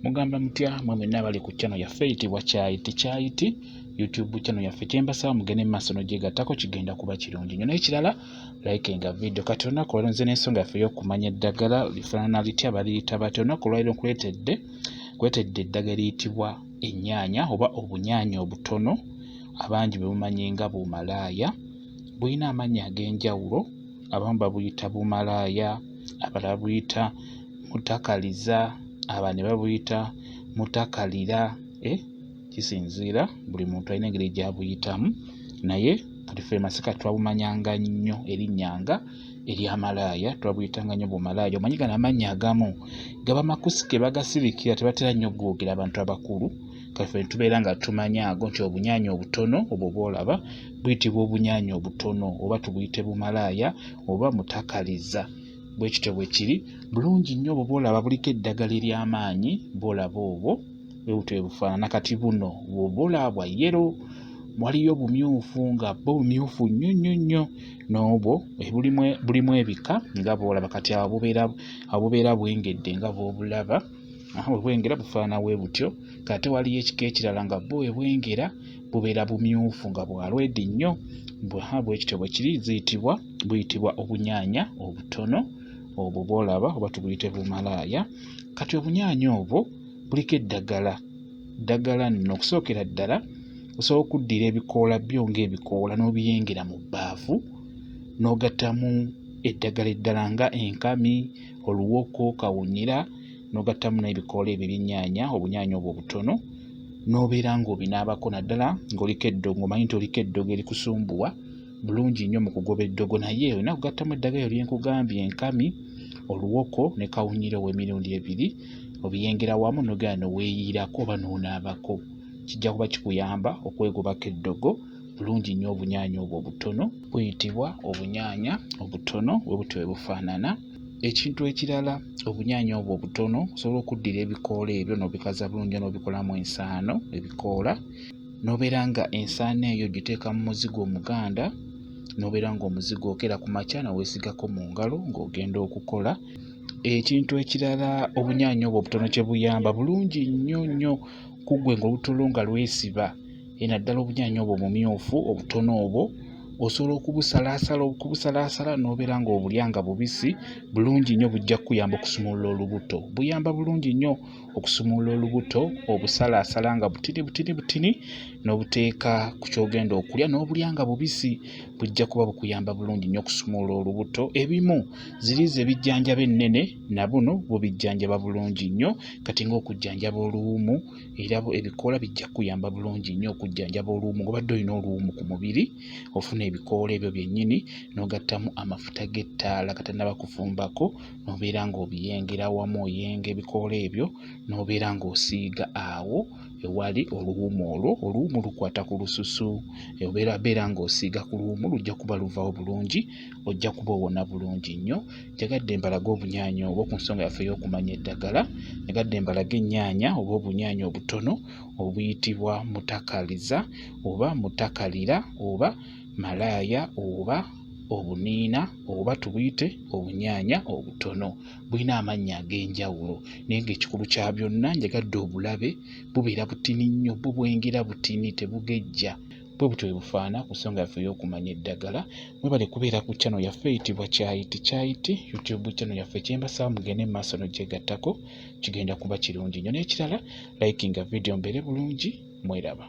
Mugamba mutya mwe mwenna abali ku channel yaffe eyitibwa Kyayiti YouTube channel yaffe kyembasaba mugende mu maaso n'ogyegattako kigenda kuba kirungi nnyo. N'ekirala likinga video. Kati olunaku olwo nze n'ensonga yaffe y'okumanya eddagala lifaanana litya baliyita batya. Olunaku olwaliro nkuleetedde eddagala eriyitibwa ennyaanya oba obunyaanya obutono abangi bwe bumanyi nga buumalaaya. Bulina amannya ag'enjawulo, abamu babuyita buumalaaya, abalala buyita mutakaliza, aba ne babuyita mutakalira. Kisinziira buli muntu alina engeri gy'abuyitamu, naye ffe Masaka twabumanyanga nnyo erinnyanga ery'amalaaya, twabuyitanga nnyo bumalaaya. Omanyi gano amannya agamu gaba makusike bagasirikira, tebatera nnyo googera abantu abakulu. Kati ffe tubeera nga tumanya ago nti obunyaanya obutono obwo bw'olaba buyitibwa obunyaanya obutono oba tubuyite bumalaaya oba mutakaliza. Bwe kityo bwe kiri bulungi nnyo obwo bw'olaba buliko eddagala ery'amaanyi bw'olaba obwo bwe butyo bwe bufaanana. Kati buno bw'oba olaba bwa yero, waliyo bumyufu nga bwo bumyufu nnyo nnyo nnyo, n'obwo bulimu ebika nga bw'olaba. Kati awo bubeera bwengedde nga bw'obulaba. Bwe bwengera bufaanana bwe butyo. Kati waliyo ekika ekirala nga bwo bwe bwengera bubeera bumyufu nga bwa lwedi nnyo. Bwe kityo bwe kiri buyitibwa obunyaanya obutono obwo bw'olaba oba tubuyite bumalaaya. Kati obunyaanya obwo buliko eddagala nno. Okusookera ddala osobola okuddira ebikoola byo ng'ebikoola n'obiyengera mu bbaafu n'ogattamu eddagala eddala nga enkami, oluwoko, kawunyira, n'ogattamu n'ebikoola ebyo eby'ennyaanya, obunyaanya obwo obutono, n'obeera ng'obinaabako naddala ng'oliko eddogo. Omanyi nti oliko eddogo erikusumbuwa, bulungi nnyo mu kugoba eddogo, naye olina kugattamu eddagala eryo lye nkugambye, enkami, oluwoko ne kawunyira ow'emirundi ebiri. Obiyengera wamu n'ogenda n'oweeyiirako oba n'onaabako. Kijja kuba kikuyamba okwegobako eddogo. Bulungi nnyo obunyaanya obwo obutono, buyitibwa obunyaanya obutono bwe butyo bwe bufaanana. Ekintu ekirala, obunyaanya obwo obutono osobola okuddira ebikoola ebyo n'obikaza bulungi n'obikolamu ensaano, ebikoola, n'obeera nga ensaano eyo giteeka mu muzigo omuganda, n'obeera ng'omuzigo okera ku makya n'oweesigako mu ngalo ng'ogenda okukola. Ekintu ekirala obunyaanya obwo obutono kye buyamba, bulungi nnyo nnyo ku ggwe ng'olutulo nga lwesiba. Naddala obunyaanya obwo omumyufu obutono obwo osobola okubusalaasala n'obeera ng'obulya nga bubisi. Bulungi nnyo, bujja kukuyamba okusumulula olubuto. Buyamba bulungi nnyo okusumulula olubuto, obusalaasala nga butini n'obuteeka ku ky'ogenda okulya n'obulya nga bubisi. Bujja kuba bukuyamba bulungi nnyo okusumulula olubuto. Ebimu ziriizo ebijjanjaba ennene na buno bubijjanjaba bulungi nnyo. Kati ng'okujjanjaba oluwumu, era ebikoola bijja kukuyamba bulungi nnyo okujjanjaba oluwumu. Ng'obadde olina oluwumu ku mubiri, ofuna ebikoola ebyo byennyini n'ogattamu amafuta g'ettaala gatannaba kufumbako, n'obeera ng'obiyengera wamu, oyenga ebikoola ebyo n'obeera ng'osiiga awo ewali oluwumu olwo. Oluwumu lukwata ku lususu, obeera ng'osiiga ku luwumu, lujja kuba luvaawo bulungi, ojja kuba owona bulungi nnyo. Njagadde mbalage obunyaanya obwo ku nsonga yaffe y'okumanya eddagala. Njagadde mbalage ennyaanya oba obunyaanya obutono obuyitibwa mutakaliza oba mutakalira oba malaaya oba obuniina oba tubuyite obunyaanya obutono. Bulina amannya ag'enjawulo naye ng'ekikulu kya byonna njagadde obulabe. Bubeera butini nnyo, bubwengera butini, tebugejja. Bwe butyo bwe bufaana ku nsonga yaffe y'okumanya eddagala. Mwebale kubeera ku channel yaffe eyitibwa Kyayiti YouTube channel yaffe. Kyembasaba mugende mu maaso n'ogyegattako, kigenda kuba kirungi nnyo. N'ekirala likinga video mbeere bulungi, mweraba.